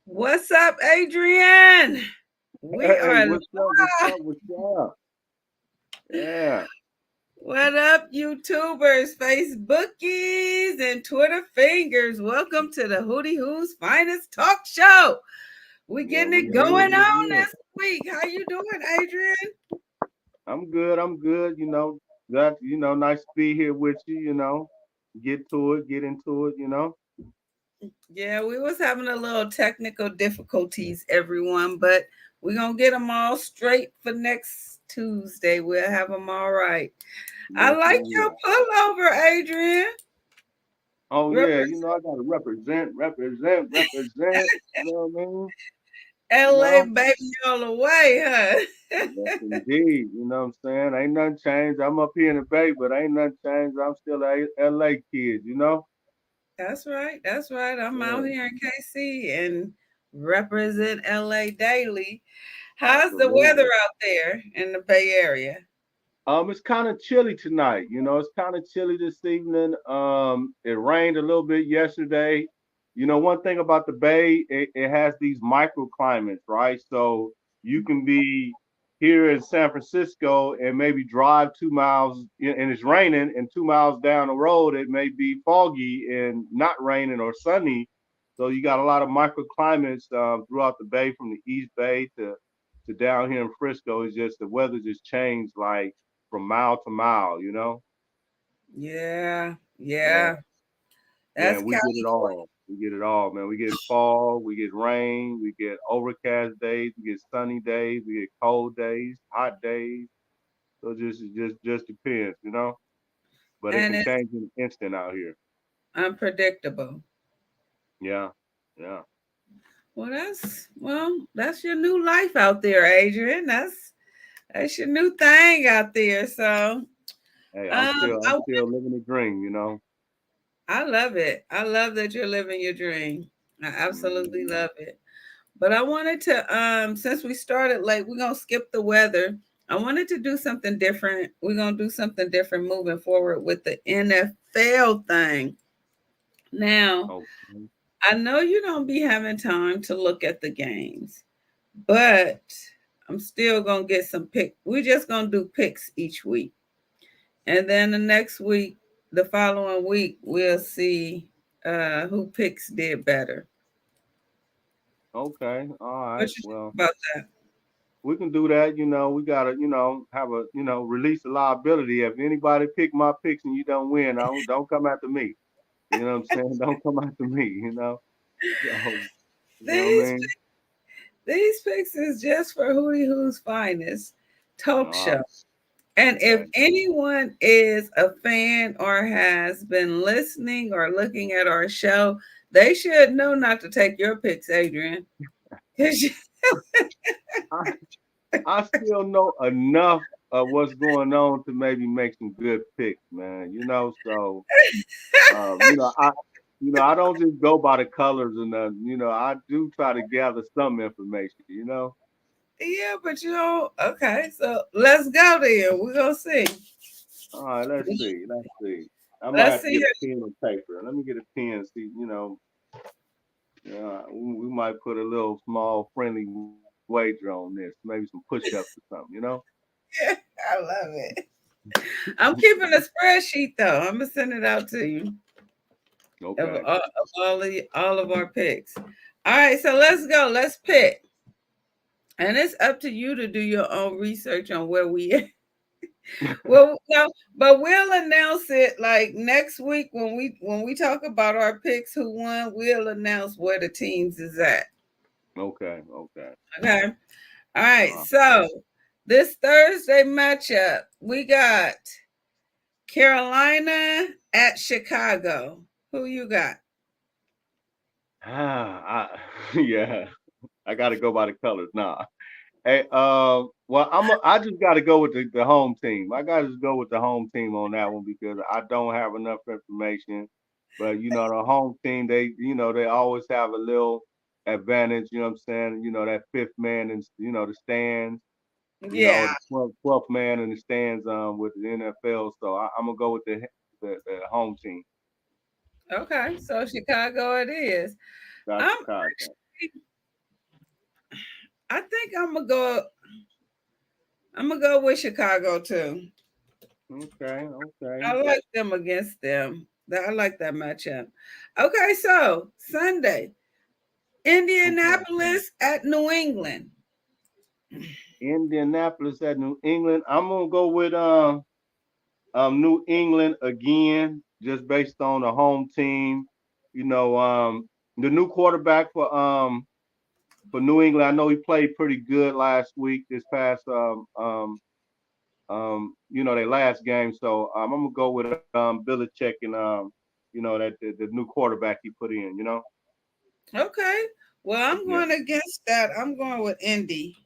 What's up, Adrian? We Hey, are what's up? What's live. up? What's up? Yeah. What up, YouTubers, Facebookies, and Twitter fingers? Welcome to the Hootie Who's Finest Talk Show. We Yeah, getting we it here. going We on here. this week. How you doing, Adrian? I'm good. I'm good. Nice to be here with you, Get to it, get into it. Yeah, we was having a little technical difficulties, everyone, but we're gonna get them all straight for next Tuesday. We'll have them all right. I Yes, we like your will. pullover, Adrian. Oh yeah, I gotta represent. You know what I mean? You LA know? baby all the way, huh? Yes, indeed. You know what I'm saying? Ain't nothing changed. I'm up here in the Bay, but ain't nothing changed. I'm still a LA kid. That's right. That's right. I'm out Yeah, here in KC and represent LA daily. How's the weather absolutely. out there in the Bay Area? It's kind of chilly tonight. It's kind of chilly this evening. It rained a little bit yesterday. One thing about the Bay, it has these microclimates, right? So you can be here in San Francisco and maybe drive 2 miles and it's raining, and 2 miles down the road it may be foggy and not raining or sunny. So you got a lot of microclimates throughout the Bay, from the East Bay to down here in Frisco. It's just the weather just changed like from mile to mile. Yeah, Yeah, yeah. yeah, That's we get it California. all. We get it all, man. We get fall, we get rain, we get overcast days, we get sunny days, we get cold days, hot days. So just depends. But it And can it's change in an instant out here. unpredictable. Yeah, yeah. That's your new life out there, Adrian. That's your new thing out there. So Hey, I'm um still I I'm still living the dream. I love it. I love that you're living your dream. I absolutely Mhm. love it. But I wanted to since we started late, we're gonna skip the weather. I wanted to do something different. We're gonna do something different moving forward with the NFL thing. Now, Okay. I know you don't be having time to look at the games, but I'm still gonna get some pick. We're just gonna do picks each week. And then the next week, the following week, we'll see who picks did better. Okay. All What right. you think Well, about that? we can do that. We gotta, have a, release the liability. If anybody pick my picks and you don't win, don't come after me. You know what I'm saying? Don't come after me. So, you know what I These mean? these picks is just for Hootie Who's Finest talk Ah, show. And if okay. anyone is a fan or has been listening or looking at our show, they should know not to take your picks, Adrian. 'Cause I, I still know enough of what's going on to maybe make some good picks, man. So I don't just go by the colors and I do try to gather some information. yeah, but okay, so let's go there. We're gonna see. All right, let's see. Let's see. I might Let's have to see get her. a pen and paper. Let me get a pen and see, we might put a little small friendly wager on this, maybe some push-ups or something. I love it. I'm keeping a spreadsheet though. I'm gonna send it out to you Okay. of all of our picks. All right, so let's go. Let's pick, and it's up to you to do your own research on where we at. Well, no, but we'll announce it like next week when we talk about our picks who won. We'll announce where the teams is at. Okay. Okay. Okay. All right. Uh, So this Thursday matchup, we got Carolina at Chicago. Who you got? yeah, I got to go by the colors. Nah. Hey, well, I just got to go with the home team. I got to just go with the home team on that one because I don't have enough information. But the home team, they always have a little advantage. You know what I'm saying? That fifth man in the stands. Or Yeah. the 12th man in the stands with the NFL. So I'm gonna go with the home team. Okay. So Chicago it is. Got I'm Chicago. I think I'm gonna go with Chicago too. Okay, okay. I like them against them. I like that matchup. Okay, so Sunday, Okay. Indianapolis at New England. Indianapolis at New England. I'm gonna go with New England again, just based on the home team. You know, the new quarterback for New England. I know he played pretty good last week, this past their last game. So I'm gonna go with Belichick and that the new quarterback he put in. Okay. Well, I'm Yeah. going against that. I'm going with Indy.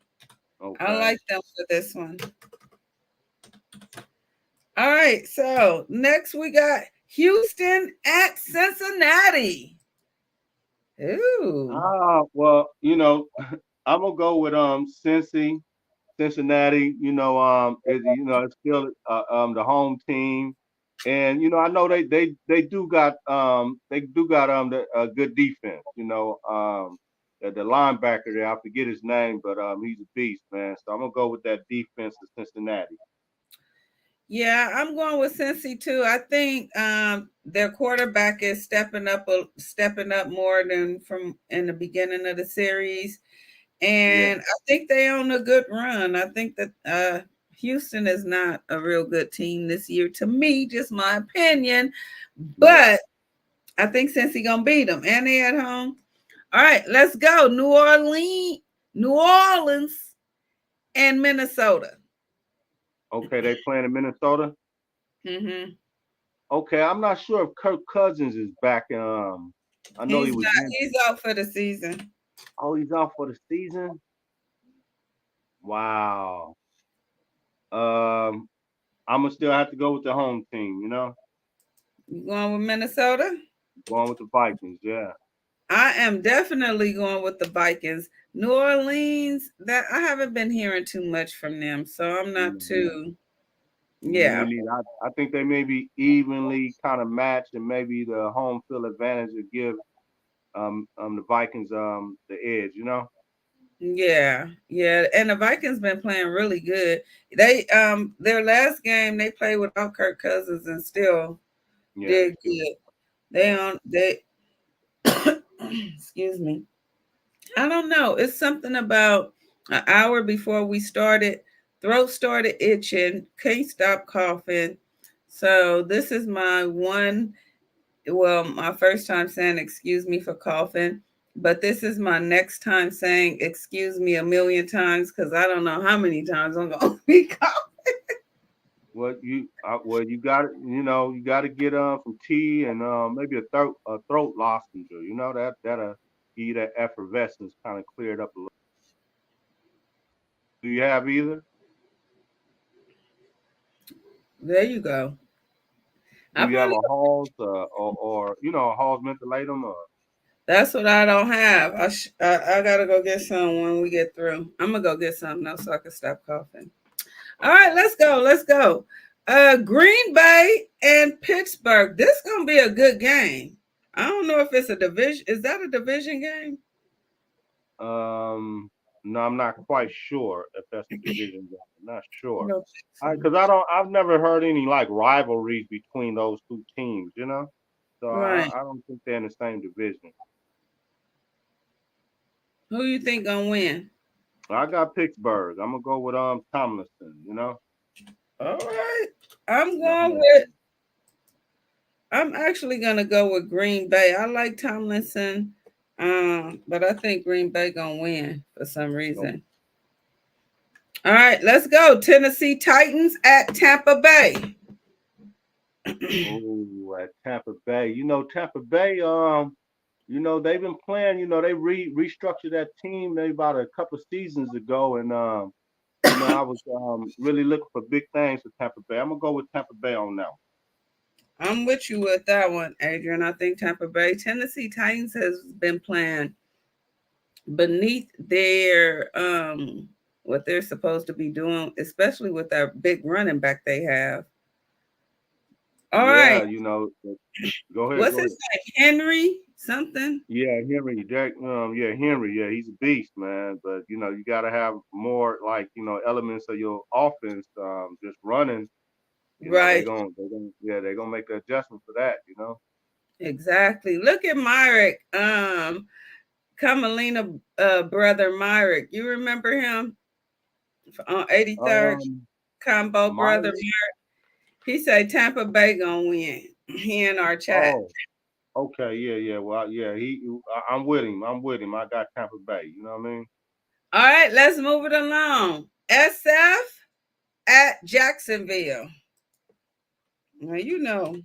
I Okay. like them for this one. All right. So next we got Houston at Cincinnati. Ooh. Well, I'm gonna go with Cincinnati. It's still the home team, and I know they do got a good defense. The linebacker there, I forget his name, but he's a beast, man. So I'm gonna go with that defense of Cincinnati. Yeah, I'm going with Cincy too. I think their quarterback is stepping up more than from in the beginning of the series. Yeah, And I think they on a good run. I think that Houston is not a real good team this year, to me, just my opinion. yeah. But I think Cincy gonna beat them, and they at home. All right, let's go. New Orleans, and Minnesota. Okay, they playing in Minnesota. Mm-hmm. Okay, I'm not sure if Kirk Cousins is back. I know he He's was not. in. He's out for the season. Oh, he's out for the season. Wow. Um, I'm gonna still have to go with the home team. You going with Minnesota? Going with the Vikings. Yeah. I am definitely going with the Vikings. New Orleans, that I haven't been hearing too much from them, so I'm not Mhm. too. Me Yeah, neither. I think they may be evenly kind of matched, and maybe the home field advantage would give the Vikings the edge. yeah. And the Vikings been playing really good. They their last game they played without Kirk Cousins and still Yeah, they did still. good. They excuse me. I don't know. It's something about an hour before we started, throat started itching, can't stop coughing. So this is my first time saying excuse me for coughing, but this is my next time saying excuse me a million times because I don't know how many times I'm gonna be coughing. You got you got to get some tea and maybe a throat lozenge. That'll give you that effervescence kind of cleared up a little. Do you have either? There you go. Do I you have probably a Halls or a Halls mentholatum or That's what I don't have. I gotta go get some when we get through. I'm gonna go get some now so I can stop coughing. All right, okay? let's go. Let's go. Green Bay and Pittsburgh. This gonna be a good game. I don't know if it's a division. Is that a division game? No, I'm not quite sure if that's a division game. I'm not I sure. don't think so. I've never heard any like rivalries between those two teams. So Right. I don't think they're in the same division. Who you think gonna win? I got Pittsburgh. I'm gonna go with Tomlinson. All right. I'm The going home with. team. I'm actually gonna go with Green Bay. I like Tomlinson, but I think Green Bay gonna win for some Oh, reason. All right, let's go. Tennessee Titans at Tampa Bay. oh, at Tampa Bay. Tampa Bay. They've been playing. They restructured that team maybe about a couple of seasons ago, and I was really looking for big things for Tampa Bay. I'm gonna go with Tampa Bay on now. I'm with you with that one, Adrian. I think Tampa Bay. Tennessee Titans has been playing beneath their what they're supposed to be doing, especially with that big running back they have. All Yeah, right. go ahead, What's go his ahead. name? Henry? something. Yeah, Henry, Jack, yeah, Henry, yeah, he's a beast, man. But you got to have more like elements of your offense, just running. Right. They're gonna make an adjustment for that. Exactly. Look at Myrick. Kamalina brother Myrick. You remember him on 83rd Um, combo brother Myron. Myrick? He said Tampa Bay gonna win. He in our chat. Oh, okay, yeah, yeah. Well, yeah, I'm with him. I'm with him. I got Tampa Bay. You know what I mean? All right, let's move it along. SF at Jacksonville. Now you know.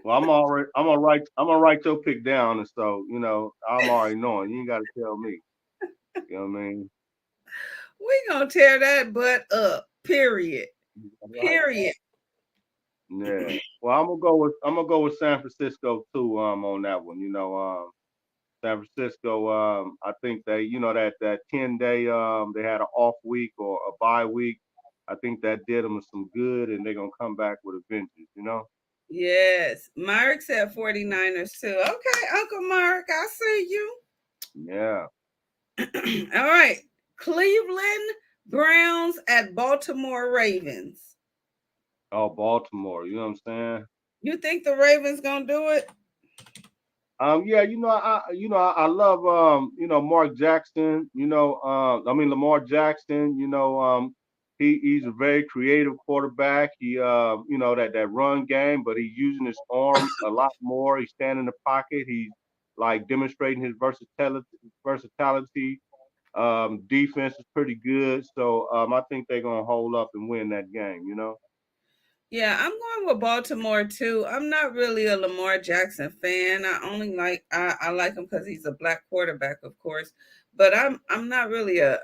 Well, I'm gonna write your pick down, and so I'm already knowing. You ain't got to tell me. You know what I mean? We gonna tear that butt up. Period. Right. Period. Yeah. Well, I'm gonna go with San Francisco too. On that one, San Francisco. I think they, that 10-day, they had an off week or a bye week. I think that did them some good, and they're gonna come back with a vengeance. Yes. Mark said 49ers too. Okay, Uncle Mark, I see you. Yeah. All right. Cleveland Browns at Baltimore Ravens. Oh, Baltimore. You know what I'm saying? You think the Ravens gonna do it? Yeah, I love Mark Jackson, I mean Lamar Jackson, he's a very creative quarterback. He that run game, but he's using his arm a lot more. He's standing in the pocket. He's like demonstrating his versatility. Defense is pretty good. So I think they're gonna hold up and win that game. Yeah, I'm going with Baltimore too. I'm not really a Lamar Jackson fan. I like him because he's a black quarterback, of course. But I'm not really a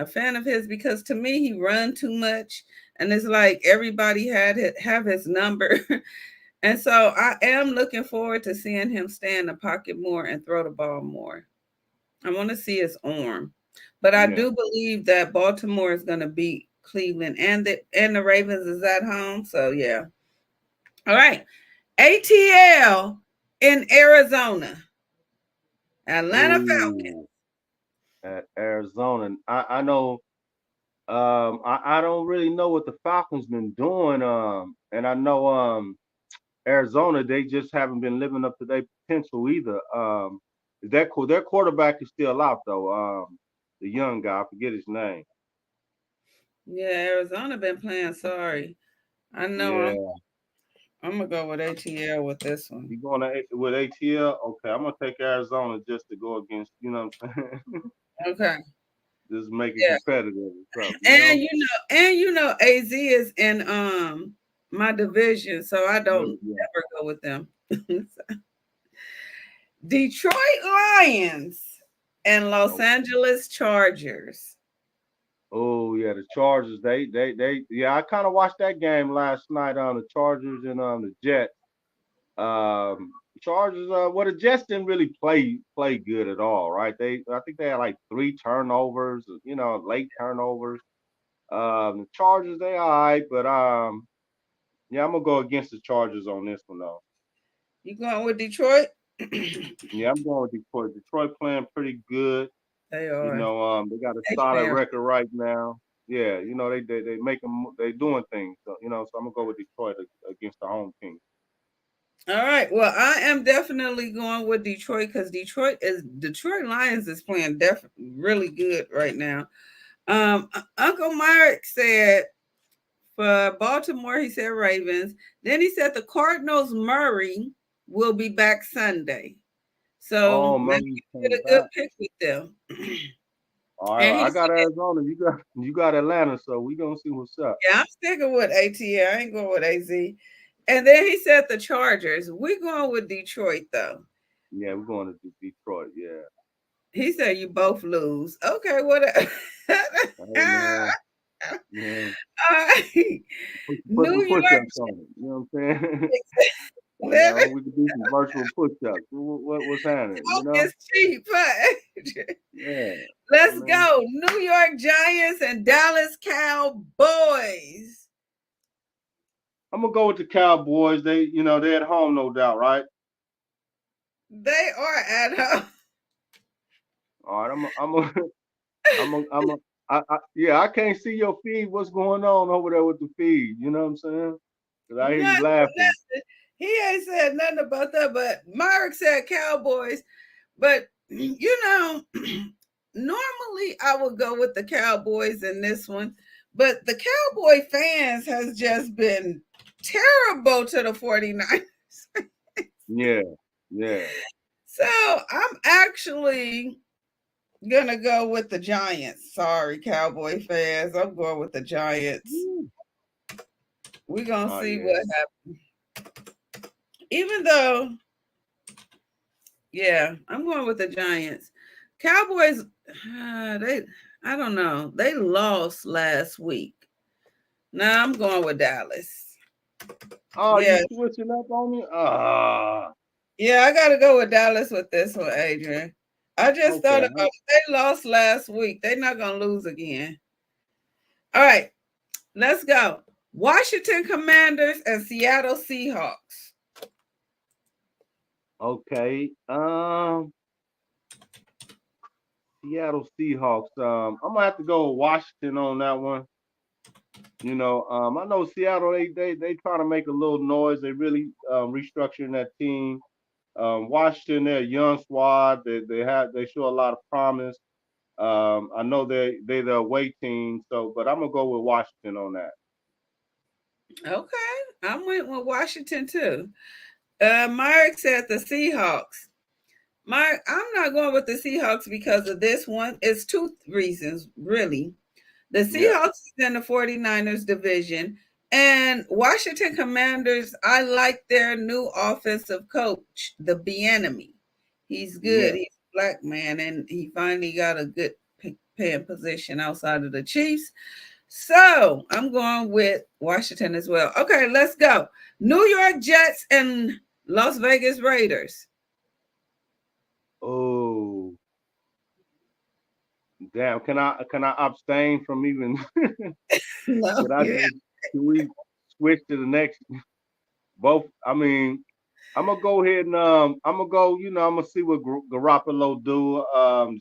fan of his because to me he run too much, and it's like everybody have his number. And so I am looking forward to seeing him stay in the pocket more and throw the ball more. I want to see his arm. But I Yeah. do believe that Baltimore is going to beat Cleveland and the Ravens is at home. So yeah. All right. ATL in Arizona. Atlanta Falcons. Ooh, at Arizona. I know. I don't really know what the Falcons been doing. And I know Arizona, they just haven't been living up to their potential either. Is that cool? Their quarterback is still out though. The young guy, I forget his name. Yeah, Arizona been playing sorry. I know Yeah, I'm gonna go with ATL with this one. you going with ATL? Okay, I'm gonna take Arizona just to go against. You know what I'm saying? Okay. Just make it Yeah. competitive or something. And AZ is in my division, so I don't Yeah. ever go with them. Detroit Lions and Los Oh, Angeles Chargers. oh yeah, the Chargers. They. Yeah, I kind of watched that game last night on the Chargers and on the Jets. Chargers. Well, the Jets didn't really play good at all, right? I think they had like 3 turnovers, late turnovers. The Chargers, they all right, but yeah, I'm gonna go against the Chargers on this one though. You going with Detroit? Yeah, I'm going with Detroit. Detroit playing pretty good. They are. They got a They solid playing. record right now. Yeah, they make them they doing things. So so I'm gonna go with Detroit against the home team. All right. Well, I am definitely going with Detroit because Detroit Lions is playing really good right now. Uncle Mark said for Baltimore, he said Ravens. Then he said the Cardinals Murray will be back Sunday. So Oh, maybe Murray you get came a good back. pick with them. All And right, he I got said, Arizona. You got Atlanta. So we gonna see what's up. yeah, I'm sticking with ATL. I ain't going with AZ. And then he said the Chargers. We're going with Detroit, though. Yeah, we're going to Detroit. Yeah. He said you both lose. Okay, what? Hey man. Yeah. All right. Put New some York. push-ups on it. You know what I'm saying? Let it We could do some virtual push-ups. What's happening? talk is cheap. Huh? Yeah. Let's go. New York Giants and Dallas Cowboys. I'm gonna go with the Cowboys. They're at home, no doubt, right? They are at home. All right, I'm a, yeah, I can't see your feed. What's going on over there with the feed? You know what I'm saying? Cause I hear you Nothing, laughing. nothing. He ain't said nothing about that, but Mark said Cowboys. But normally I would go with the Cowboys in this one, but the Cowboy fans has just been terrible to the 49ers. Yeah, yeah. So I'm actually gonna go with the Giants. Sorry, Cowboy fans. I'm going with the Giants. Woo. We're gonna Oh see yeah. what happens. Even though, yeah, I'm going with the Giants. Cowboys, they, I don't know. They lost last week. Now I'm going with Dallas. Oh, you Yeah, switching up on me? Ah, yeah, I got to go with Dallas with this one, Adrian. I just thought okay. about it. They lost last week. They're not going to lose again. All right, let's go. Washington Commanders and Seattle Seahawks. Okay. Seattle Seahawks. I'm gonna have to go with Washington on that one. I know Seattle. They try to make a little noise. They really restructuring that team. Washington, they're a young squad. They show a lot of promise. I know they're the away team. So, but I'm gonna go with Washington on that. Okay, I went with Washington too. Mark said the Seahawks. Mark, I'm not going with the Seahawks because of this one. It's two reasons, really. The Yeah, Seahawks is in the 49ers division. And Washington Commanders, I like their new offensive coach, the Bieniemy. He's good. yeah. He's a black man, and he finally got a good paying position outside of the Chiefs. So I'm going with Washington as well. Okay, let's go. New York Jets and Las Vegas Raiders. Oh, damn. Can I abstain from even? No, Can I yeah. just? Can we switch to the next? Both. I mean, I'm gonna go ahead and I'm gonna go. I'm gonna see what Garoppolo do.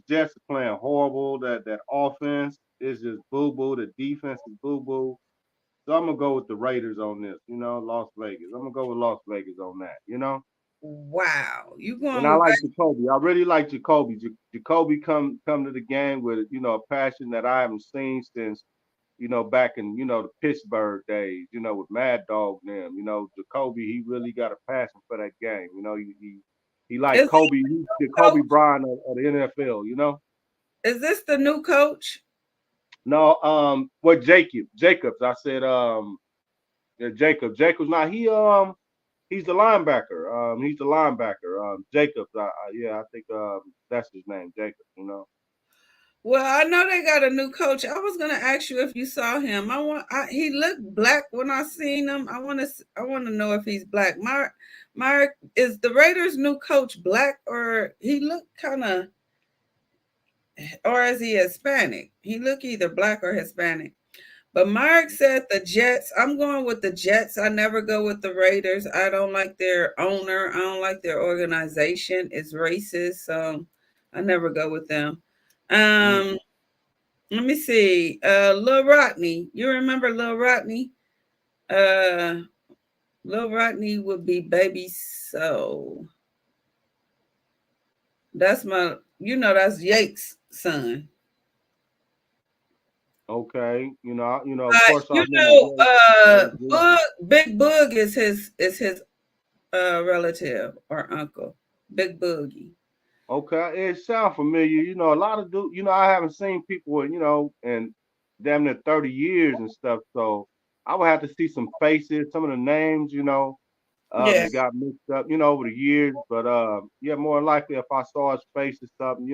Jets are playing horrible. That offense is just boo boo. The defense is boo boo. So I'm gonna go with the Raiders on this. Las Vegas. I'm gonna go with Las Vegas on that. Wow. You And going I with like Jacoby. I really like Jacoby. Jacoby come to the game with a passion that I haven't seen since back in the Pittsburgh days. With Mad Dog and them. Jacoby, he really got a passion for that game. He like is this Kobe. He's the Kobe coach? Bryant of the NFL. Is this the new coach? No, what Jacobs? I said yeah, Jacobs. Now he's the linebacker. He's the linebacker. Jacobs. Yeah, I think that's his name, Jacobs. Well, I know they got a new coach. I was gonna ask you if you saw him. He looked black when I seen him. I want to know if he's black. Mark, is the Raiders' new coach black, or he looked kind of, or is he Hispanic? He looked either black or Hispanic. But Mark said the Jets. I'm going with the Jets. I never go with the Raiders. I don't like their owner. I don't like their organization. It's racist, so I never go with them. Mm. Um, Let me see. Lil Rodney. You remember Lil Rodney? Uh, Lil Rodney would be Baby So. That's that's Yates' son. Okay, of course I You remember. know, Yeah. Big Boog is his relative or uncle. Big Boogie. Okay, it sounds familiar. A lot of I haven't seen people in damn near 30 years and stuff. So I would have to see some faces, some of the names, Yeah. that got mixed up, over the years. But yeah, more than likely if I saw his face or something,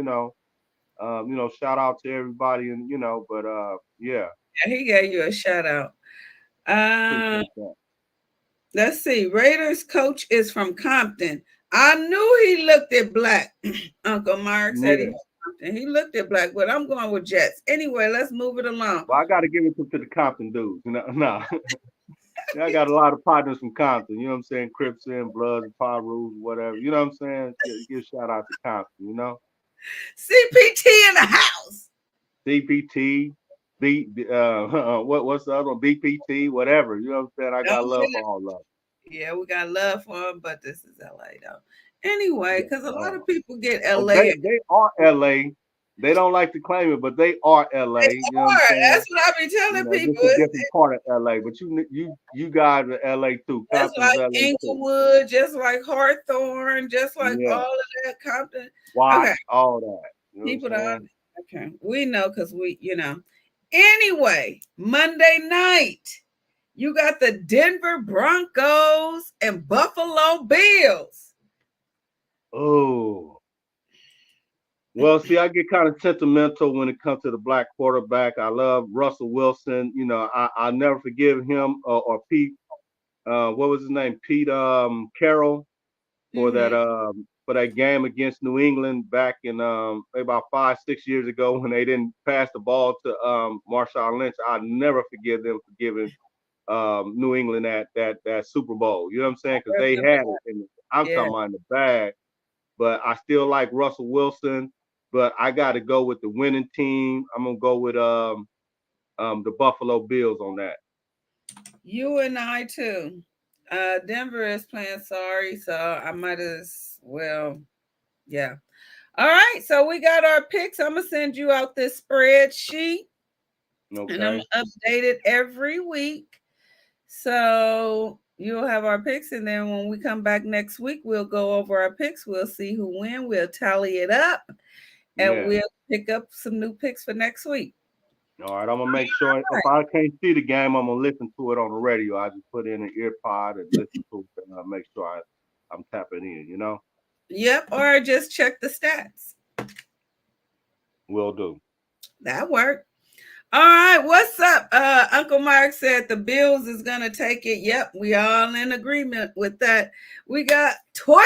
shout out to everybody and but yeah, He gave you a shout out. Uh, appreciate that. let's see. Raiders coach is from Compton. I knew he looked at black. Uncle Mark said he Yeah. was Compton. He looked at black, but I'm going with Jets. Anyway, let's move it along. Well, I got to give it to the Compton dudes. No. Yeah, I got a lot of partners from Compton. You know what I'm saying? Crips and Bloods and Pyrus, whatever. You know what I'm saying? Give a shout out to Compton. You know, CPT in the house. CPT, what's the other one? BPT, whatever. You know what I'm saying? I got love for all of them. Yeah, we got love for them, but this is LA though. Anyway, Yes, because a lot sir. of people get Oh, LA. they are LA. They don't like to claim it, but they are LA. They You know what I'm are. saying? That's what I be You telling know, people. just a different part of LA. But you guys are LA too. Just Compton's like LA too. Inglewood, just like Hawthorne, just like Yeah, all of that Compton. Okay, Watts, all that. You know people what I'm don't. saying? Okay, we know because we. Anyway, Monday night, you got the Denver Broncos and Buffalo Bills. Oh, well, see, I get kind of sentimental when it comes to the black quarterback. I love Russell Wilson. You know, I never forgive him or Pete. What was his name? Pete Carroll Mm-hmm. for that game against New England back in about 5-6 years ago when they didn't pass the ball to Marshawn Lynch. I never forgive them for giving New England that Super Bowl. You know what I'm saying? Because they had it, and I'm Yeah. talking about in the bag. But I still like Russell Wilson. But I got to go with the winning team. I'm gonna go with the Buffalo Bills on that. You and I too. Denver is playing sorry, so I might as well. Yeah. All right. So we got our picks. I'm gonna send you out this spreadsheet, and I'm Okay. gonna update it every week. So you'll have our picks, and then when we come back next week, we'll go over our picks. We'll see who win. We'll tally it up, and Yeah. we'll pick up some new picks for next week. All right, I'm gonna make sure if I can't see the game, I'm gonna listen to it on the radio. I just put in an ear pod and listen to it, and I make sure I'm tapping in. You know, Yep. Or just check the stats. will do. That worked. All right, what's up? Uncle Mark said the Bills is gonna take it. Yep, we all in agreement with that. We got Toya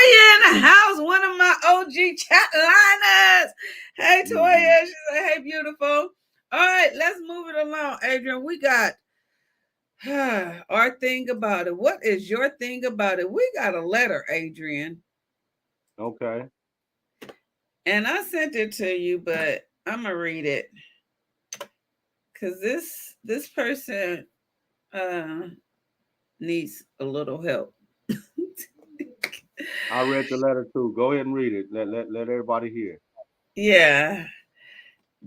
in the house, one of my OG chat liners. Hey Hmm. Toya, she said, hey beautiful. All right, let's move it along, Adrian. We got our thing about it. What is your thing about it? We got a letter, Adrian, Okay. and I sent it to you, but I'm gonna read it because this person uh needs a little help. I read the letter too. Go ahead and read it. Let everybody hear. Yeah.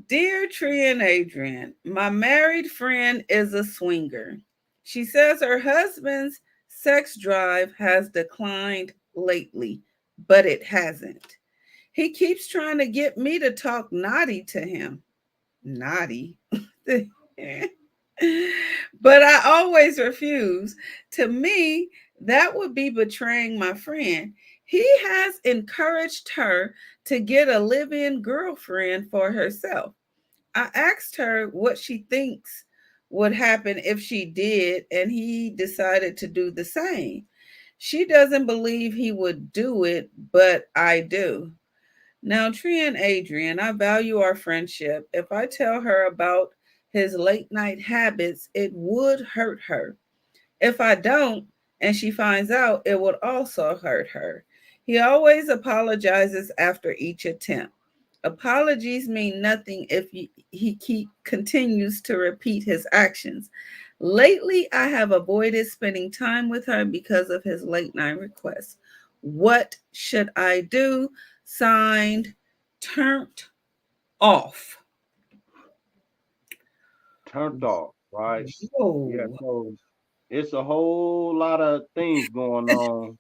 Dear Tree and Adrian, my married friend is a swinger. She says her husband's sex drive has declined lately, but it hasn't. He keeps trying to get me to talk naughty to him. Naughty? But I always refuse. To me, that would be betraying my friend. He has encouraged her to get a live in girlfriend for herself. I asked her what she thinks would happen if she did, and he decided to do the same. She doesn't believe he would do it, but I do. Now, Tree and Adrian, I value our friendship. If I tell her about his late night habits, it would hurt her. If I don't, and she finds out, it would also hurt her. He always apologizes after each attempt. Apologies mean nothing if he continues to repeat his actions. Lately, I have avoided spending time with her because of his late night requests. What should I do? Signed, turned off. Turned off, right? Yeah. Whoa. So it's a whole lot of things going on.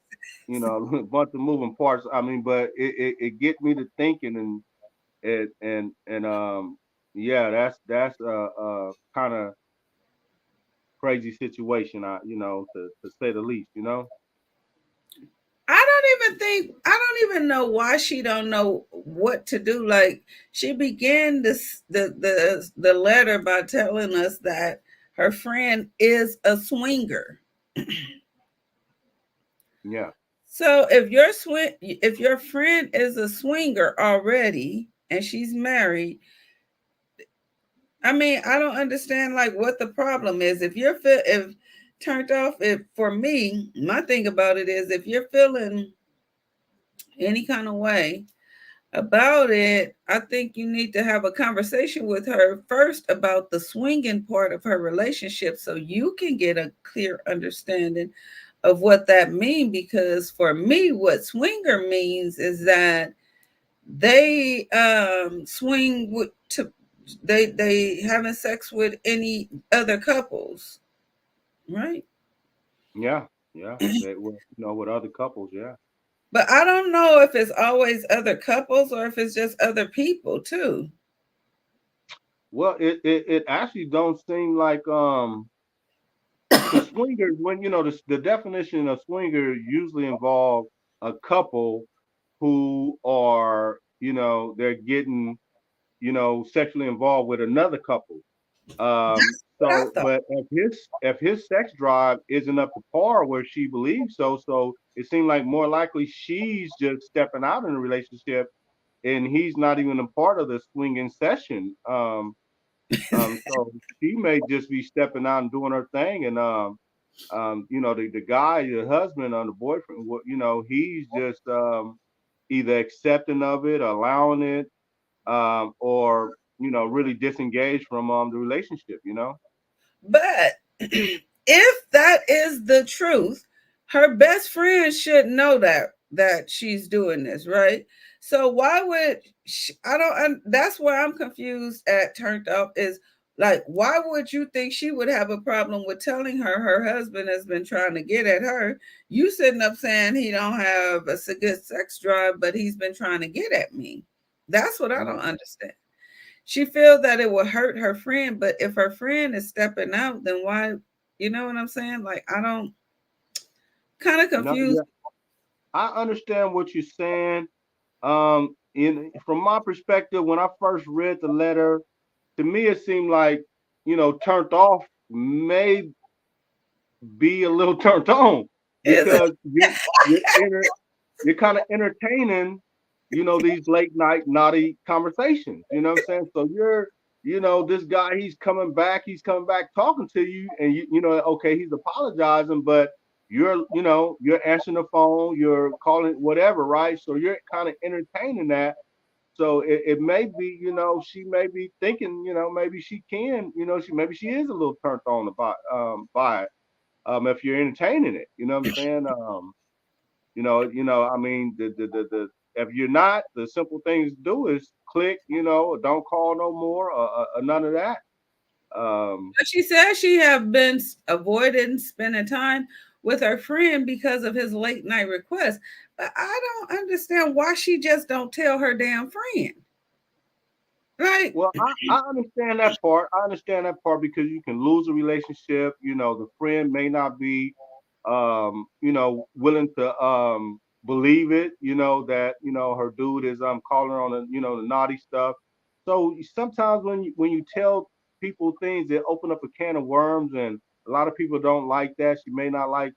You know, a bunch of moving parts. I mean, but it get me to thinking and yeah, that's a kind of crazy situation. To say the least. You know. I don't even know why she don't know what to do. Like she began the letter by telling us that her friend is a swinger. Yeah. So if your friend is a swinger already and she's married, I mean, I don't understand like what the problem is. If you're if turned off. If for me, my thing about it is if you're feeling any kind of way about it, I think you need to have a conversation with her first about the swinging part of her relationship so you can get a clear understanding of what that means. Because for me, what swinger means is that they swing with to they having sex with any other couples, right? Yeah, yeah. They were, with other couples, yeah. But I don't know if it's always other couples or if it's just other people too. Well, it actually don't seem like because swingers, when the definition of swinger usually involve a couple who are, they're getting, sexually involved with another couple. What I So, thought. but if his sex drive isn't up to par where she believes so it seemed like more likely she's just stepping out in a relationship, and he's not even a part of the swinging session. So she may just be stepping out and doing her thing, and the guy, the husband or the boyfriend, he's just either accepting of it, allowing it, or really disengaged from the relationship. But if that is the truth, her best friend should know that she's doing this, right? So why would I don't that's where I'm confused at turned up is like why would you think she would have a problem with telling her husband has been trying to get at her? You sitting up saying he don't have a good sex drive, but he's been trying to get at me. That's what I don't understand. She feels that it will hurt her friend, but if her friend is stepping out, then why? You know what I'm saying? Like I don't kind of No, confused. yeah, I understand what you're saying. In From my perspective, when I first read the letter, to me it seemed like turned off may be a little turned on, Is it? because you're you're kind of entertaining, these late night naughty conversations. You know what I'm saying? So this guy, he's coming back talking to you, and okay, he's apologizing, but you're answering the phone, you're calling, whatever, right? So you're kind of entertaining that. So it may be, she may be thinking, maybe she can, maybe she is a little turned on by it, if you're entertaining it. You know what I'm saying? I mean, the if you're not, the simple things to do is click, don't call no more, none of that. Um, But she says she have been avoiding spending time with her friend because of his late night request. But I don't understand why she just don't tell her damn friend, right? well, I understand that part. I understand that part because you can lose a relationship. The friend may not be, willing to believe it. That her dude is calling her on the naughty stuff. So sometimes when you tell people things, that open up a can of worms, and a lot of people don't like that. She may not like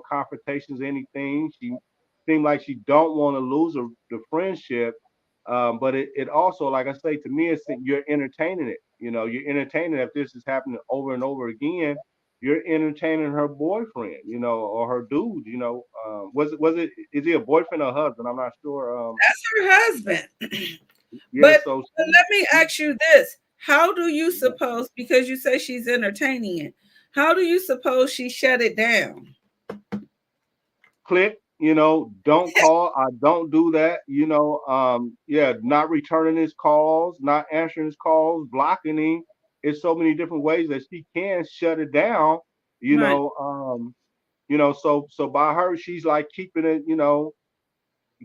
confrontations, anything. She seemed like she don't want to lose the friendship. But it also, like I say, to me, it's that you're entertaining it. You're entertaining, if this is happening over and over again, you're entertaining her boyfriend, or her dude. Was it is he a boyfriend or husband? I'm not sure. That's her husband. Yeah. But So let me she ask you this. How do you suppose, because you say she's entertaining it, how do you suppose she shut it down? click. Don't call. I don't do that. Yeah, not returning his calls, not answering his calls, blocking him. It's so many different ways that she can shut it down. You Right. know, um, so by her, she's like keeping it,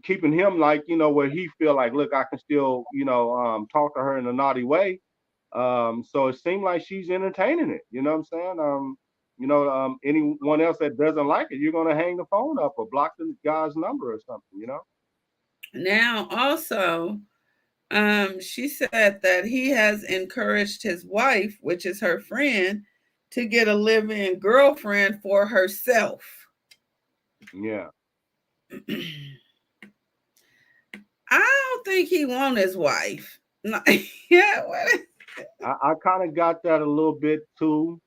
keeping him, like, where he feel like, look, I can still, talk to her in a naughty way. So it seemed like she's entertaining it. You know what I'm saying? Anyone else that doesn't like it, you're gonna hang the phone up or block the guy's number or something. Now, also, she said that he has encouraged his wife, which is her friend, to get a live-in girlfriend for herself. Yeah. I don't think he want his wife. No, yeah, what? I kind of got that a little bit too,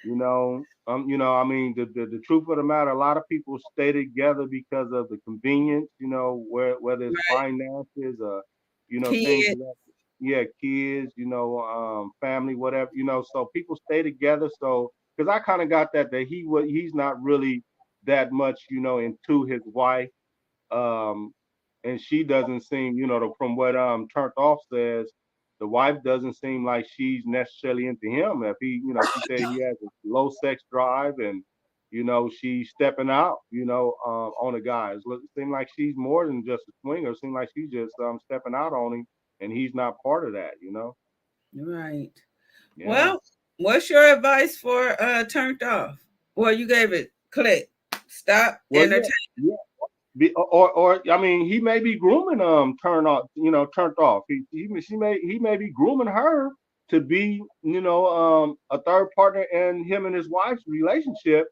you know. You know, I mean, the truth of the matter, a lot of people stay together because of the convenience, you know, whether it's Right. finances or, you know, things Kid. of that, yeah, kids, you know, family, whatever, you know, so people stay together. So, because I kind of got that he's not really that much, you know, into his wife. Um, and she doesn't seem, you know, from what Turned Off says, the wife doesn't seem like she's necessarily into him. If he, you know, she said he has a low sex drive and, you know, she's stepping out, you know, on a guy. It seems like she's more than just a swinger. It seems like she's just stepping out on him, and he's not part of that, you know. Right. Yeah. Well, what's your advice for Turned Off? Well, you gave it click. Stop Well, entertain. yeah. Or I mean, he may be grooming Turned Off. He may be grooming her to be, you know, a third partner in him and his wife's relationship,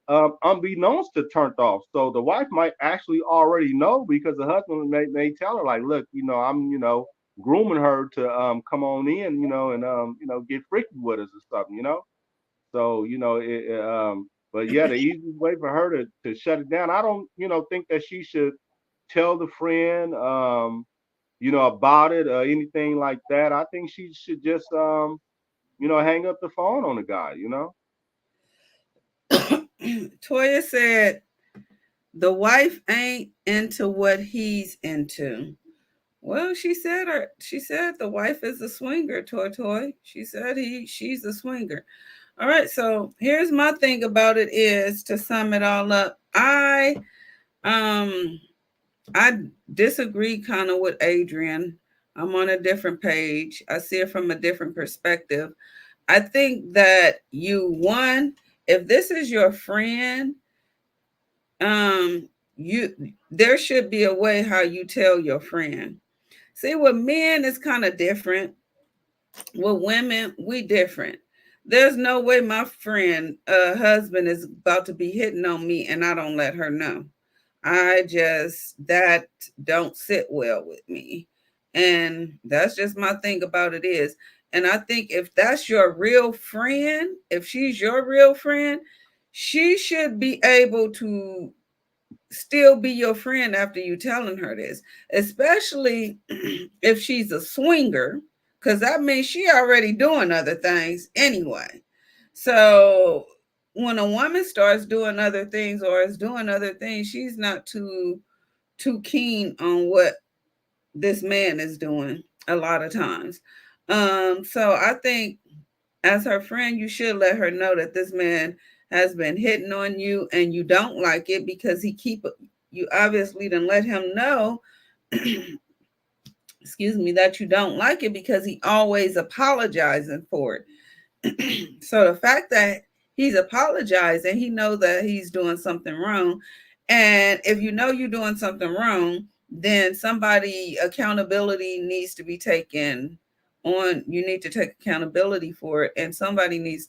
unbeknownst to Turned Off. So the wife might actually already know because the husband may tell her like, look, you know, I'm, you know, grooming her to come on in, you know, and you know, get freaky with us or something, you know. So, you know, but yeah, the easiest way for her to shut it down, I don't, you know, think that she should tell the friend, you know, about it or anything like that. I think she should just, you know, hang up the phone on the guy, you know? Toya said the wife ain't into what he's into. Well, she said the wife is a swinger, Toy Toy. She said she's a swinger. All right, so here's my thing about it is to sum it all up. Um I disagree kind of with Adrian. I'm on a different page. I see it from a different perspective. I think that if this is your friend, you there should be a way how you tell your friend. See, with men it's kind of different. With women, we different. There's no way my friend husband is about to be hitting on me and I don't let her know. I just that don't sit well with me. And that's just my thing about it is. And I think if that's your real friend, if she's your real friend, she should be able to still be your friend after you telling her this, especially if she's a swinger, because that means she already doing other things anyway. So when a woman starts doing other things or is doing other things, she's not too keen on what this man is doing a lot of times. So I think as her friend, you should let her know that this man has been hitting on you and you don't like it because you obviously didn't let him know excuse me, that you don't like it because he always apologizing for it. So the fact that he's apologizing, he knows that he's doing something wrong. And if you know you're doing something wrong, then somebody accountability needs to be taken on. You need to take accountability for it. And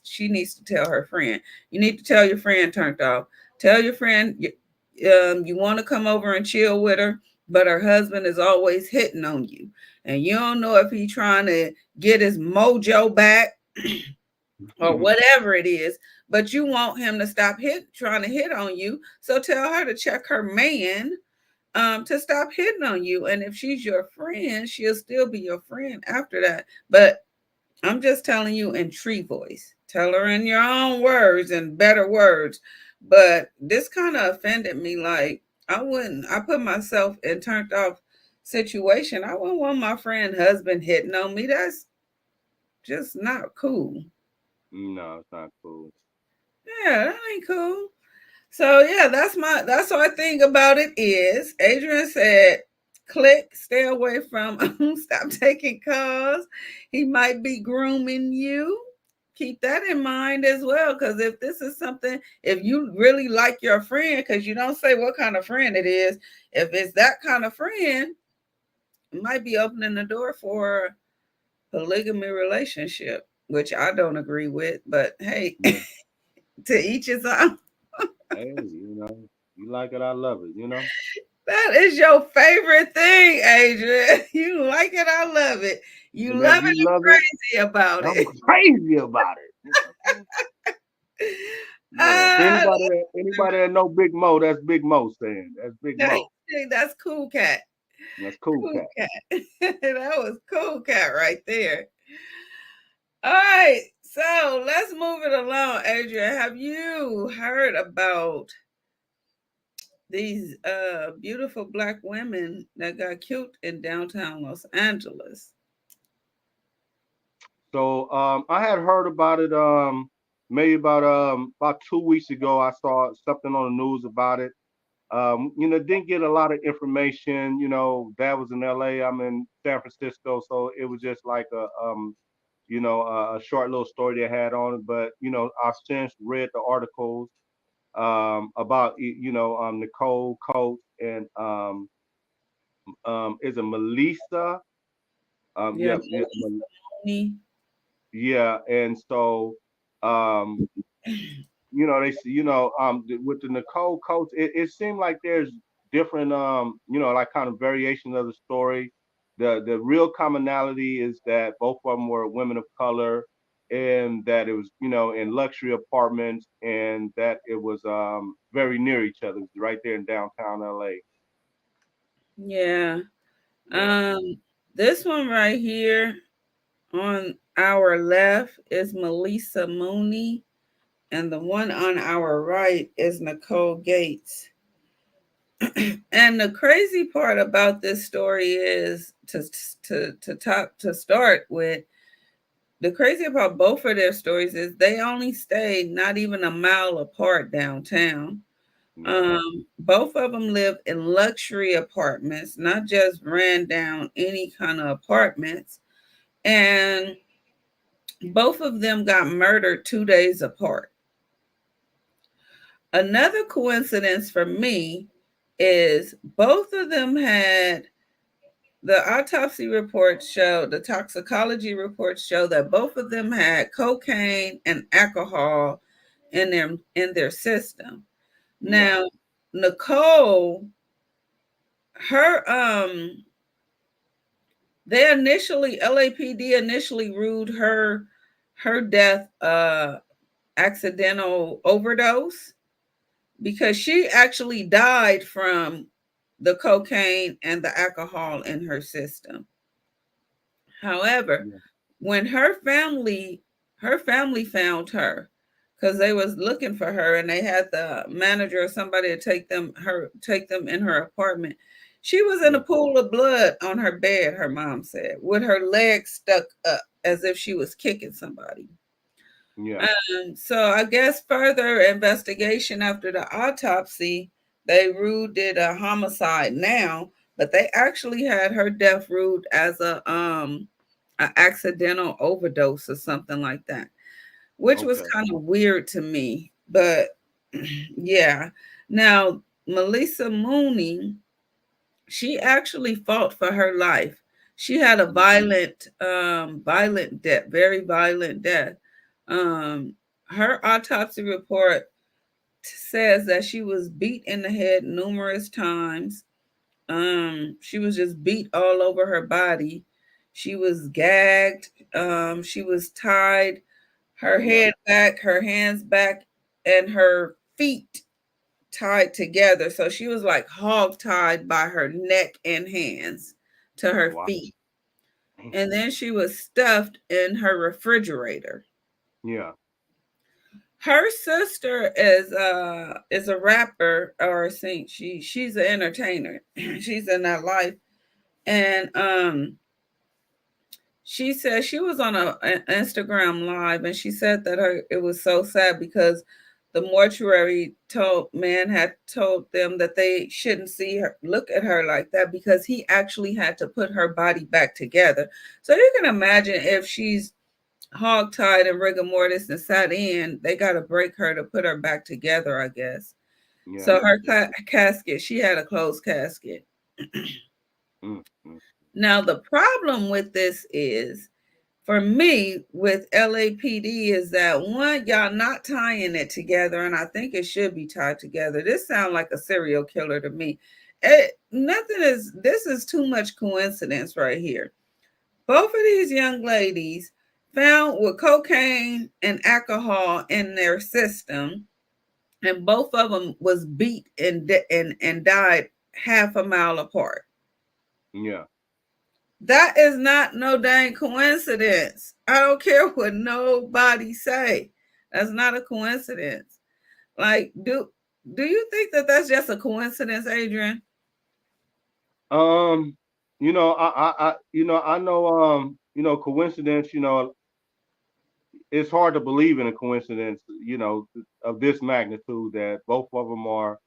she needs to tell her friend. You need to tell your friend Turned Off. Tell your friend you want to come over and chill with her, but her husband is always hitting on you. And you don't know if he's trying to get his mojo back or whatever it is, but you want him to stop trying to hit on you. So tell her to check her man to stop hitting on you. And if she's your friend, she'll still be your friend after that. But I'm just telling you in tree voice. Tell her in your own words and better words. But this kind of offended me. Like I put myself in Turned Off situation. I wouldn't want my friend husband hitting on me. That's just not cool. No, it's not cool. Yeah, that ain't cool. So yeah, that's our thing about it is Adrian said click, stay away from stop taking calls. He might be grooming you. Keep that in mind as well. Cause if this is something, if you really like your friend, because you don't say what kind of friend it is, if it's that kind of friend, it might be opening the door for a polygamy relationship, which I don't agree with, but hey, Yeah. to each his own. Hey, you know, you like it, I love it, you know? That is your favorite thing, Adrian. You like it, I love it. You And love if it you and love it, crazy about I'm it. crazy about it. You know what I mean? Yeah. If Ah, anybody that know Big Mo, that's Big Mo saying. That's Big Mo. that's Cool Cat. That's cool, Cool cat. Cat. That was Cool Cat right there. All right, so let's move it along, Adrian. Have you heard about these beautiful black women that got killed in downtown Los Angeles? So I had heard about it maybe about 2 weeks ago. I saw something on the news about it. Didn't get a lot of information. Dad was in LA, I'm in San Francisco, so it was just like a short little story they had on it. But I've since read the articles about Nicole Coates and is it Melissa? Yeah, Yeah, yeah, Melissa Mooney. yeah, and so um, with the Nicole Coates, it seemed like there's different, like kind of variations of the story. The real commonality is that both of them were women of color, and that it was, in luxury apartments, and that it was very near each other, right there in downtown LA. Yeah. Yeah. This one right here on our left is Melissa Mooney, and the one on our right is Nicole Gates. And the crazy part about this story is to start with, the crazy about both of their stories is they only stayed not even a mile apart downtown. Yeah. Both of them lived in luxury apartments, not just ran down any kind of apartments. And both of them got murdered 2 days apart. Another coincidence for me is both of them had the autopsy reports show, the toxicology reports show that both of them had cocaine and alcohol in their system. Yeah. Now, Nicole, her they initially LAPD initially ruled her death accidental overdose because she actually died from the cocaine and the alcohol in her system. However, Yeah. when her family found her because they was looking for her and they had the manager or somebody to take them in her apartment. She was in a Yeah. pool of blood on her bed, her mom said, with her legs stuck up as if she was kicking somebody. Yeah. So I guess further investigation after the autopsy, they ruled it a homicide now, but they actually had her death ruled as a accidental overdose or something like that, which was Okay. kind of weird to me. But yeah. Now, Melissa Mooney, she actually fought for her life. She had a violent death, very violent death. Um, Her autopsy report says that she was beat in the head numerous times. She was just beat all over her body. She was gagged. She was tied her Yeah. head back, her hands back, and her feet tied together. So she was like hog tied by her neck and hands to her Wow. feet. And then she was stuffed in her refrigerator. Yeah. Her sister is a rapper or a singer. She's an entertainer. She's in that life. And she said she was on an Instagram live and she said that it was so sad because the mortuary told man had told them that they shouldn't see her look at her like that because he actually had to put her body back together. So you can imagine if she's hogtied and rigor mortis and sat in, they got to break her to put her back together, I guess. Yeah. So her casket, she had a closed casket. Mm, mm, Now the problem with this is for me with LAPD is that one, y'all not tying it together, and I think it should be tied together. This sounds like a serial killer to me. This is too much coincidence right here. Both of these young ladies found with cocaine and alcohol in their system. and both of them was beat and died half a mile apart. Yeah. That is not no dang coincidence. I don't care what nobody say. That's not a coincidence. Like, do you think that that's just a coincidence, Adrian? Um, I know, coincidence, it's hard to believe in a coincidence, of this magnitude that both of them are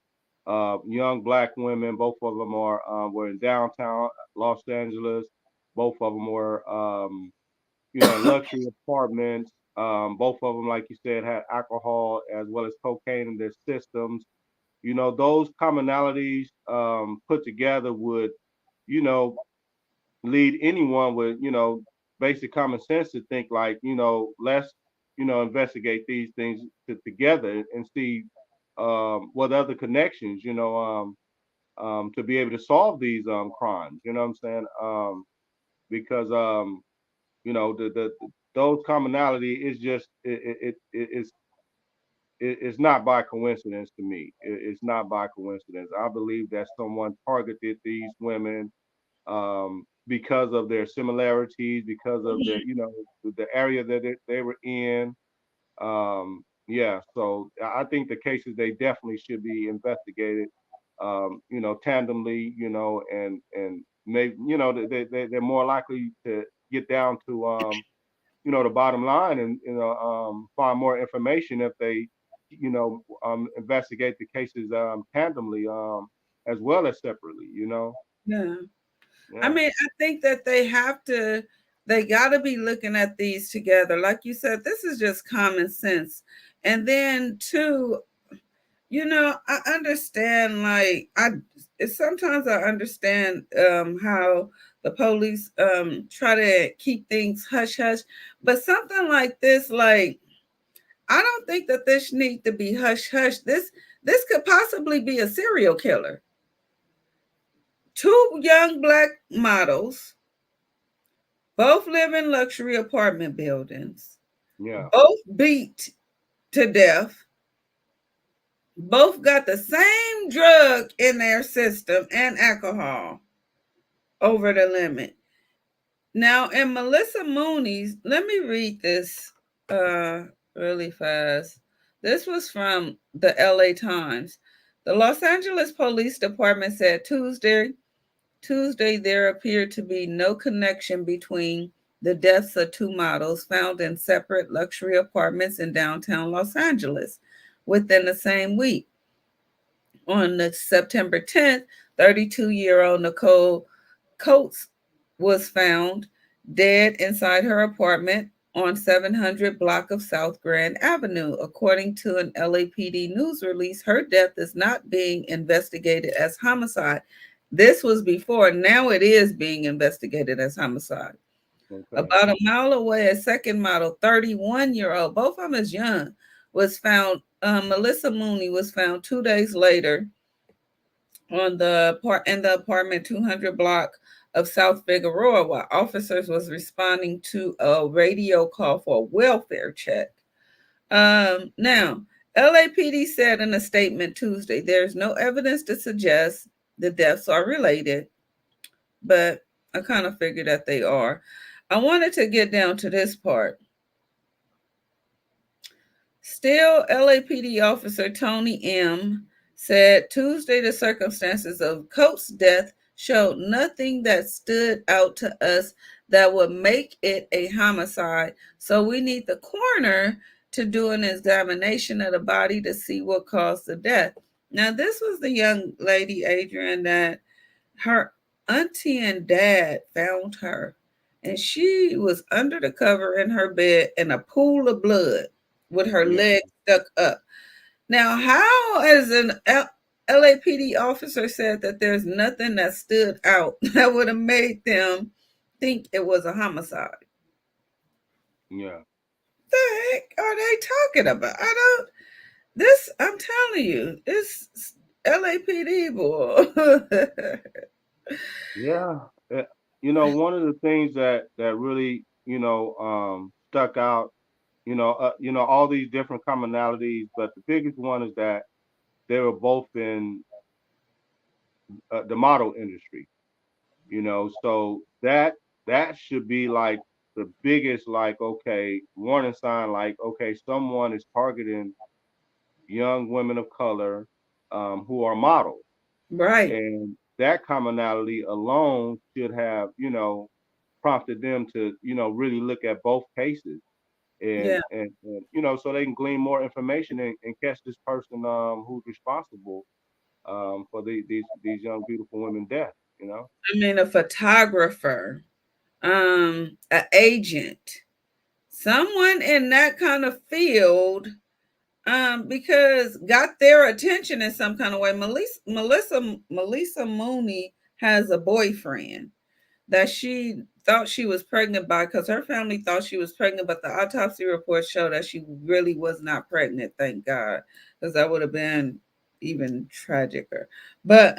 young black women. Both of them were in downtown Los Angeles. Both of them were, in luxury apartments. Both of them, like you said, had alcohol as well as cocaine in their systems. Those commonalities put together would, you know, lead anyone with, basic common sense to think like, let's, investigate these things together and see what other connections, to be able to solve these crimes. You know what I'm saying? Because the those commonality is just it's not by coincidence to me. It's not by coincidence. I believe that someone targeted these women because of their similarities, because of the area that they were in. Yeah, so I think the cases they definitely should be investigated. Tandemly, and maybe they're more likely to get down to the bottom line and find more information if they investigate the cases tandemly as well as separately. Yeah. I Yeah. mean, I think that they got to be looking at these together. Like you said, this is just common sense. And then, too, I understand, like, sometimes I understand how the police try to keep things hush hush, but something like this, like, I don't think that this need to be hush hush. This could possibly be a serial killer. Two young black models both live in luxury apartment buildings, Yeah. both beat to death, both got the same drug in their system and alcohol over the limit. Now, in Melissa Mooney's, let me read this uh, really fast. This was from the LA Times. The Los Angeles Police Department said Tuesday, there appeared to be no connection between the deaths of two models found in separate luxury apartments in downtown Los Angeles within the same week. On the September 10th, 32-year-old Nicole Coates was found dead inside her apartment on 700 block of South Grand Avenue. According to an LAPD news release, her death is not being investigated as homicide. This was before, now it is being investigated as homicide. Okay. About a mile away, a second model, 31-year-old, both of them is young, was found. Melissa Mooney was found 2 days later on the part in the apartment 200 block of South Figueroa while officers was responding to a radio call for a welfare check. Now, LAPD said in a statement Tuesday, there's no evidence to suggest the deaths are related, but I kind of figured that they are. I wanted to get down to this part. Still, LAPD officer Tony M. said Tuesday the circumstances of Coates' death showed nothing that stood out to us that would make it a homicide. So we need the coroner to do an examination of the body to see what caused the death. Now, this was the young lady, Adrian, that her auntie and dad found her, and she was under the cover in her bed in a pool of blood with her Yeah. leg stuck up. Now, how, as an LAPD officer, said that there's nothing that stood out that would have made them think it was a homicide? Yeah. The heck are they talking about? I don't. This, I'm telling you, it's LAPD, boy. Yeah. One of the things that really, stuck out all these different commonalities, but the biggest one is that they were both in the model industry. So that should be like the biggest, like, okay, warning sign, like, okay, someone is targeting young women of color who are models, Right. and that commonality alone should have prompted them to really look at both cases, Yeah. and so they can glean more information, and catch this person who's responsible for these young beautiful women death. I mean, a photographer, an agent, someone in that kind of field, because got their attention in some kind of way. Melissa Mooney has a boyfriend that she thought she was pregnant by, because her family thought she was pregnant, but the autopsy report showed that she really was not pregnant, thank God, because that would have been even tragicer. But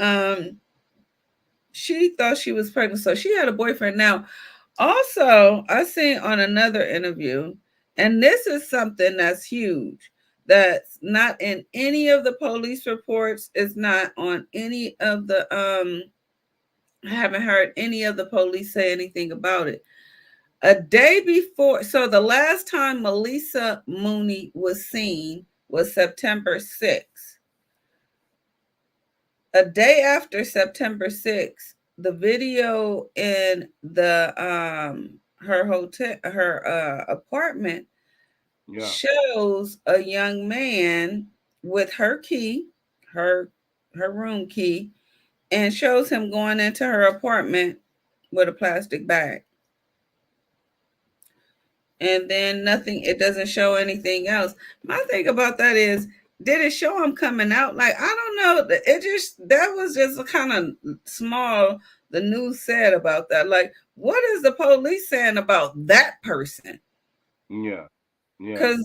she thought she was pregnant, so she had a boyfriend. Now, also, I seen on another interview, and this is something that's huge, that's not in any of the police reports, it's not on any of the I haven't heard any of the police say anything about it. A day before, so the last time Melissa Mooney was seen was September 6th. A day after September 6th, the video in the her hotel, her apartment, Yeah. shows a young man with her key, her her room key, and shows him going into her apartment with a plastic bag. And then nothing, it doesn't show anything else. My thing about that is, did it show him coming out? Like, I don't know. It just, that was just kind of small, the news said about that. Like, what is the police saying about that person? Yeah. Yeah. Because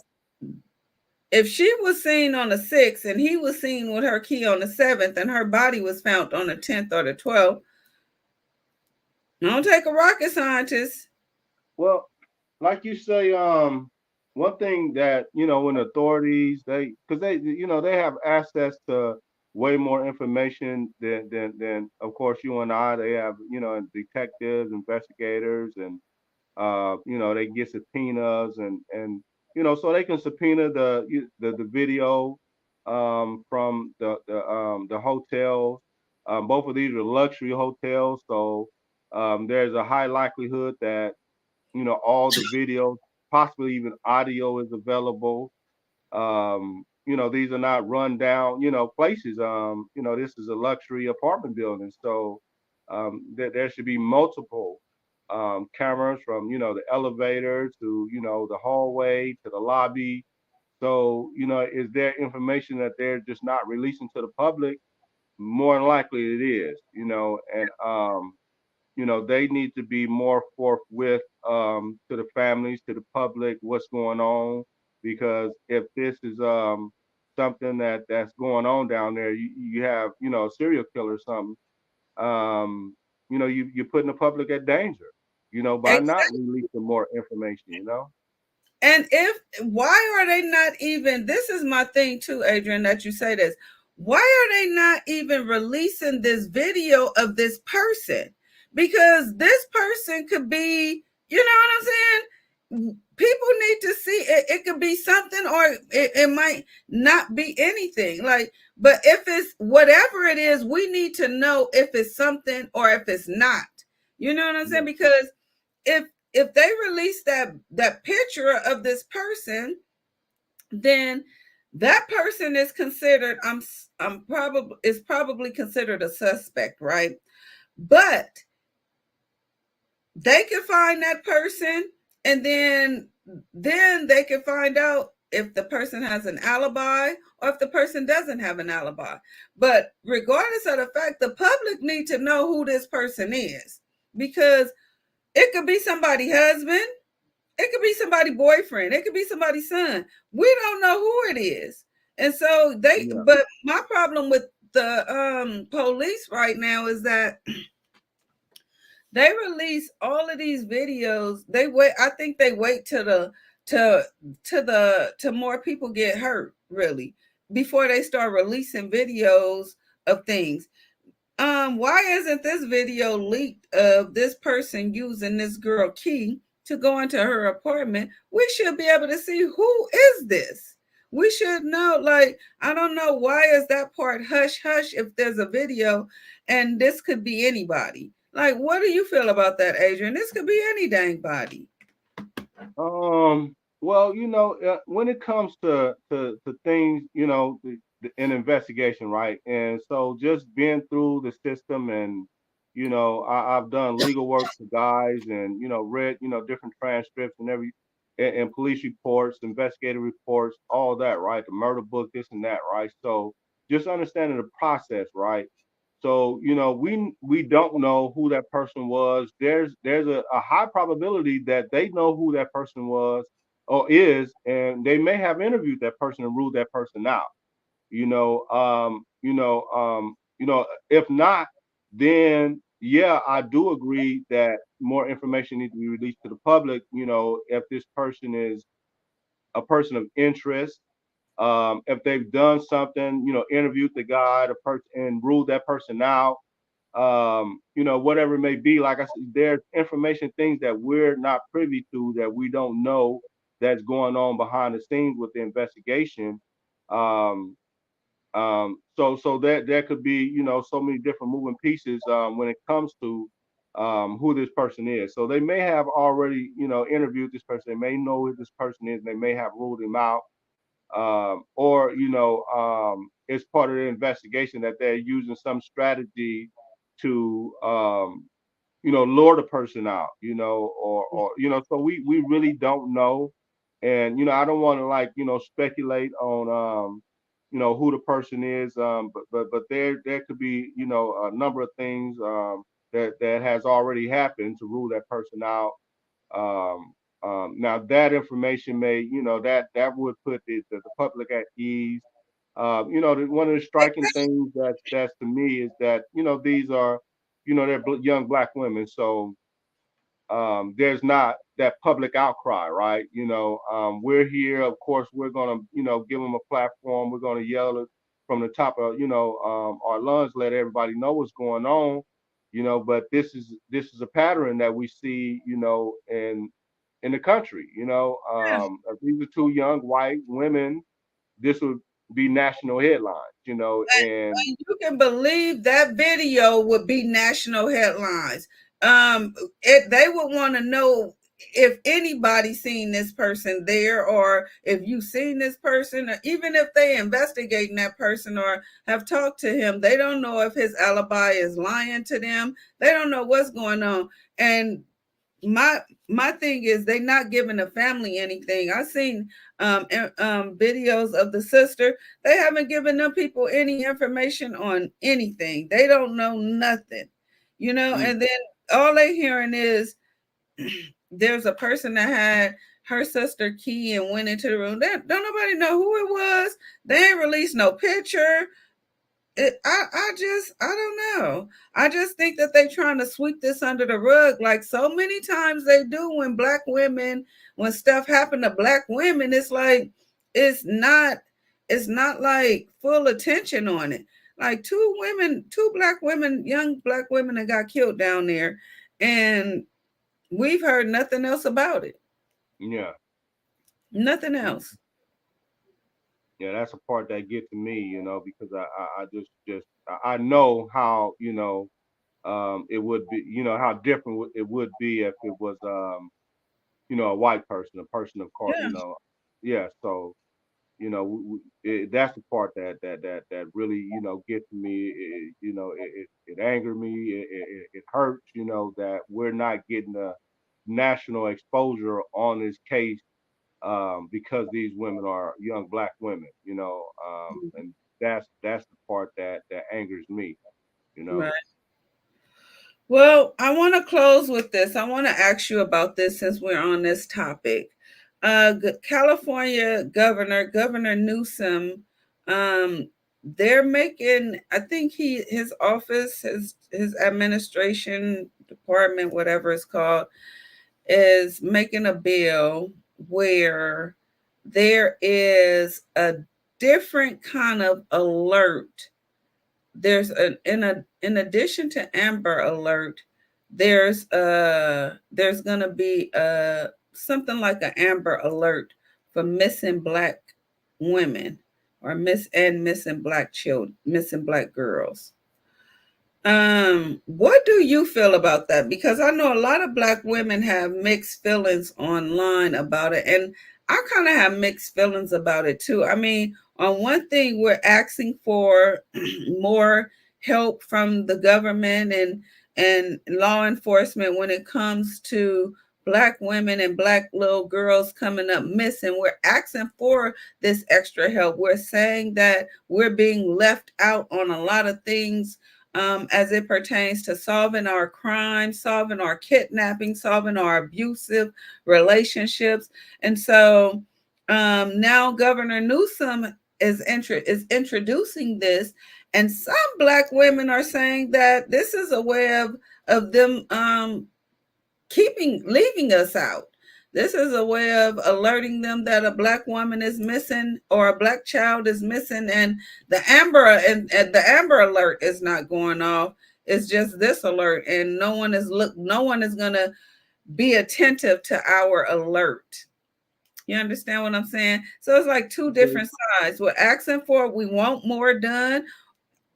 if she was seen on the 6th and he was seen with her key on the 7th and her body was found on the 10th or the 12th, don't take a rocket scientist. Well, like you say, one thing that when authorities, because they have access to way more information than of course you and I. They have detectives, investigators, and they get subpoenas, and so they can subpoena the video from the hotels. Both of these are luxury hotels, so there's a high likelihood that all the videos, possibly even audio, is available. These are not run down, places. This is a luxury apartment building, so there should be multiple cameras from the elevator to the hallway to the lobby. So is there information that they're just not releasing to the public? More than likely it is. And they need to be more forthwith to the families, to the public, what's going on. Because if this is something that's going on down there, you have a serial killer or something. You're putting the public at danger. By not Exactly. releasing more information. And if, why are they not even, this is my thing too, Adrian, that you say this. Why are they not even releasing this video of this person? Because this person could be, you know what I'm saying? People need to see it. It could be something, or it might not be anything. Like, but if it's whatever it is, we need to know if it's something or if it's not. You know what I'm saying? Yeah. Because if they release that picture of this person, then that person is considered, I'm probably, is probably considered a suspect, right? But they can find that person, and then they can find out if the person has an alibi or if the person doesn't have an alibi. But regardless of the fact, the public need to know who this person is, because it could be somebody's husband, it could be somebody's boyfriend, it could be somebody's son. We don't know who it is. And so Yeah. but my problem with the police right now is that they release all of these videos. They wait, I think they wait till to to more people get hurt, really, before they start releasing videos of things. Why isn't this video leaked of this person using this girl key to go into her apartment? We should be able to see who is this. We should know. Like, I don't know, why is that part hush hush if there's a video and this could be anybody? Like, what do you feel about that, Adrian? This could be any dang body. Well, when it comes to things, an investigation, right? And so just being through the system, and I've done legal work for guys, and read different transcripts and and police reports, investigative reports, all that, right? The murder book, this and that, right? So just understanding the process, right? So we don't know who that person was. There's a high probability that they know who that person was or is, and they may have interviewed that person and ruled that person out. If not, then yeah, I do agree that more information needs to be released to the public. If this person is a person of interest, if they've done something, interviewed the guy, the person, and ruled that person out, whatever it may be. Like I said, there's information, things that we're not privy to, that we don't know that's going on behind the scenes with the investigation. Um, so that there could be, so many different moving pieces when it comes to who this person is. So they may have already, interviewed this person. They may know who this person is. They may have ruled him out, or it's part of the investigation that they're using some strategy to lure the person out, or so we really don't know. And I don't want to, like, speculate on who the person is, but there could be, a number of things that has already happened to rule that person out. Now that information may, that would put the public at ease. One of the striking things that's to me is that, these are, they're young black women. So there's not that public outcry, right? We're here, of course, we're gonna, give them a platform. We're gonna yell it from the top of, our lungs, let everybody know what's going on. But this is a pattern that we see, in the country. If these are two young white women, this would be national headlines. And And you can believe that video would be national headlines. They would want to know if anybody seen this person there, or if you seen this person, or even if they investigating that person or have talked to him, they don't know if his alibi is lying to them. They don't know what's going on. And my my thing is, they not giving the family anything. I seen videos of the sister. They haven't given them people any information on anything. They don't know nothing, mm, and then all they hearing is there's a person that had her sister key and went into the room. Don't nobody know who it was. They ain't released no picture. I don't know. I just think that they trying to sweep this under the rug, like so many times they do when black women, when stuff happen to black women. It's like it's not it's not like full attention on it. Like two black women, young black women that got killed down there, and we've heard nothing else about it. yeah. Nothing else. Yeah, that's a part that get to me, because I I know how, it would be, how different it would be if it was, a white person, a person of color, Yeah. yeah. So, that's the part that really, gets to me. It angered me. It hurts, that we're not getting the national exposure on this case, because these women are young black women, and that's the part that angers me, you know. Right. Well, I want to close with this. I want to ask you about this since we're on this topic. California Governor Newsom, they're making. I think his office, his administration department, whatever it's called, is making a bill where there is a different kind of alert. There's in addition to Amber Alert, there's gonna be something like an Amber Alert for missing Black women or missing Black children, missing Black girls. What do you feel about that? Because I know a lot of Black women have mixed feelings online about it, and I kind of have mixed feelings about it too. I mean, on one thing, we're asking for more help from the government and law enforcement when it comes to Black women and Black little girls coming up missing. We're asking for this extra help. We're saying that we're being left out on a lot of things, as it pertains to solving our crimes, solving our kidnapping, solving our abusive relationships. And so now Governor Newsom is introducing this, and some Black women are saying that this is a way of them leaving us out. This is a way of alerting them that a Black woman is missing or a Black child is missing, and the Amber Alert is not going off. It's just this alert, and no one is gonna be attentive to our alert. You understand what I'm saying? So it's like two different sides. We're asking for, we want more done,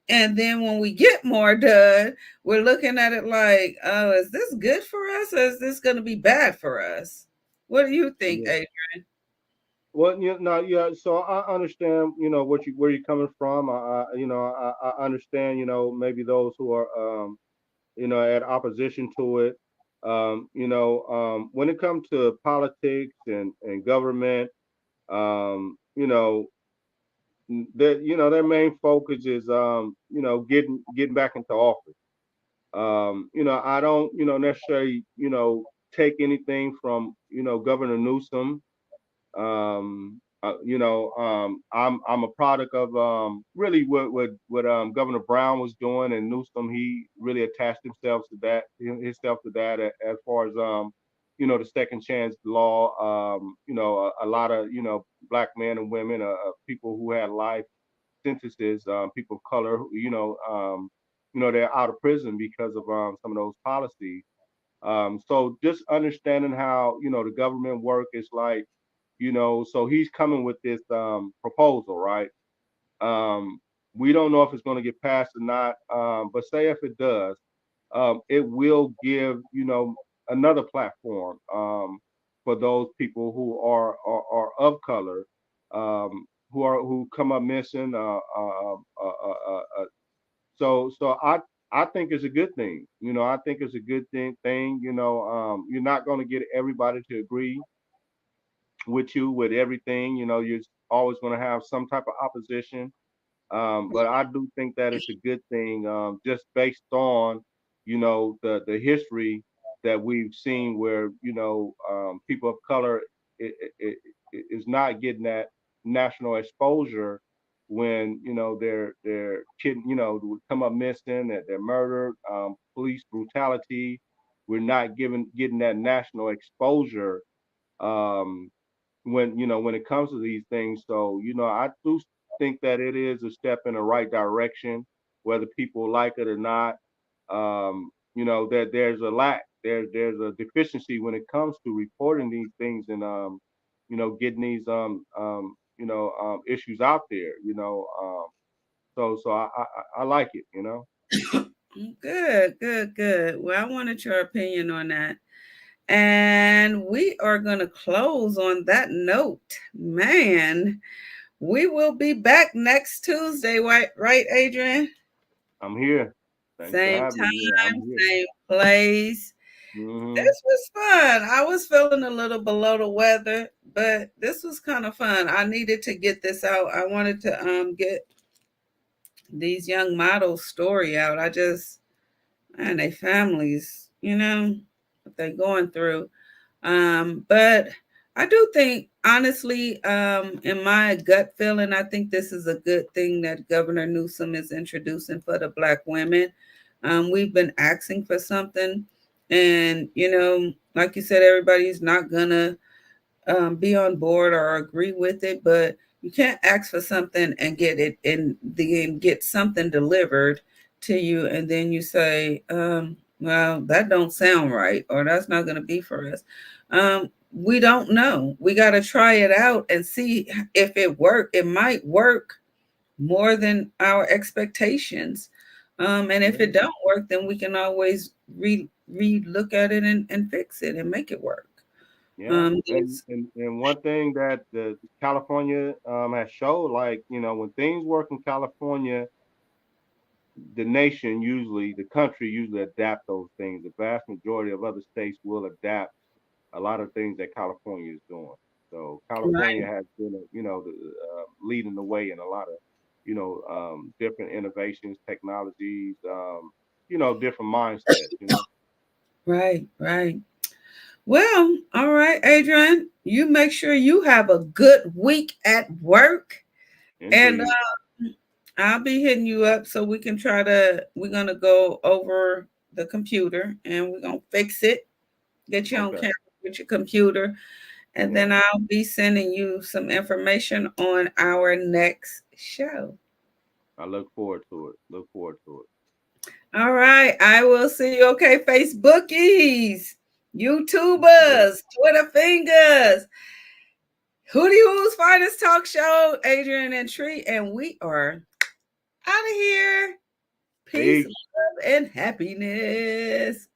and then when we get more done, we're looking at it like, oh, is this good for us, or is this going to be bad for us? What do you think, Yeah. Adrian? Well, yeah. So I understand, where you're coming from. I understand, maybe those who are, at opposition to it. When it comes to politics and government, you know, their main focus is, getting back into office. I don't, necessarily, take anything from, Governor Newsom. I'm a product of really what Governor Brown was doing, and Newsom, he really attached himself to that as far as the second chance law. A lot of Black men and women, people who had life sentences, people of color, they're out of prison because of some of those policies. So just understanding how the government work is like, so he's coming with this proposal, right? Um, we don't know if it's going to get passed or not, but say if it does, it will give another platform for those people who are of color, who come up missing. So I think it's a good thing. I think it's a good thing. You're not going to get everybody to agree with you with everything. You're always going to have some type of opposition. But I do think that it's a good thing, just based on, the history that we've seen where, people of color is not getting that national exposure when, their kid, would come up missing, that they're murdered, police brutality. We're not getting that national exposure, um, when it comes to these things. So I do think that it is a step in the right direction, whether people like it or not. That there's a lack, there's a deficiency when it comes to reporting these things and getting these issues out there. So I like it. Good, good, good. Well, I wanted your opinion on that. And we are going to close on that note. Man, we will be back next Tuesday, right, Adrian? I'm here. Thanks for Same having me. Yeah, I'm time, here. same place. Hmm. This was fun. I was feeling a little below the weather, but this was kind of fun. I needed to get this out. I wanted to get these young models' story out. I just, and they families, what they're going through. But I do think, honestly, in my gut feeling, I think this is a good thing that Governor Newsom is introducing for the Black women. We've been asking for something, and like you said, everybody's not gonna be on board or agree with it, but you can't ask for something and get it and then get something delivered to you and then you say, well, that don't sound right or that's not going to be for us. We don't know. We got to try it out and see if it work. It might work more than our expectations. And if Yeah. it don't work, then we can always look at it and fix it and make it work. Yeah, Um, and, there's- and one thing that the California has showed, like, when things work in California, the nation usually, the country usually adapt those things. The vast majority of other states will adapt a lot of things that California is doing. So California right, has been, leading the way in a lot of, different innovations, technologies, different mindsets. right, right. Well, all right, Adrian, you make sure you have a good week at work, and Indeed. I'll be hitting you up so we can try to. We're gonna go over the computer and we're gonna fix it. Get you on Okay. camera with your computer, and Yeah. then I'll be sending you some information on our next show. I look forward to it. Look forward to it. All right. I will see you. Okay, Facebookies, Yeah. YouTubers, Twitter fingers. Hootie Who's Finest Talk Show, Adrian and Tree, and we are out of here. Peace, Peace. love, and happiness.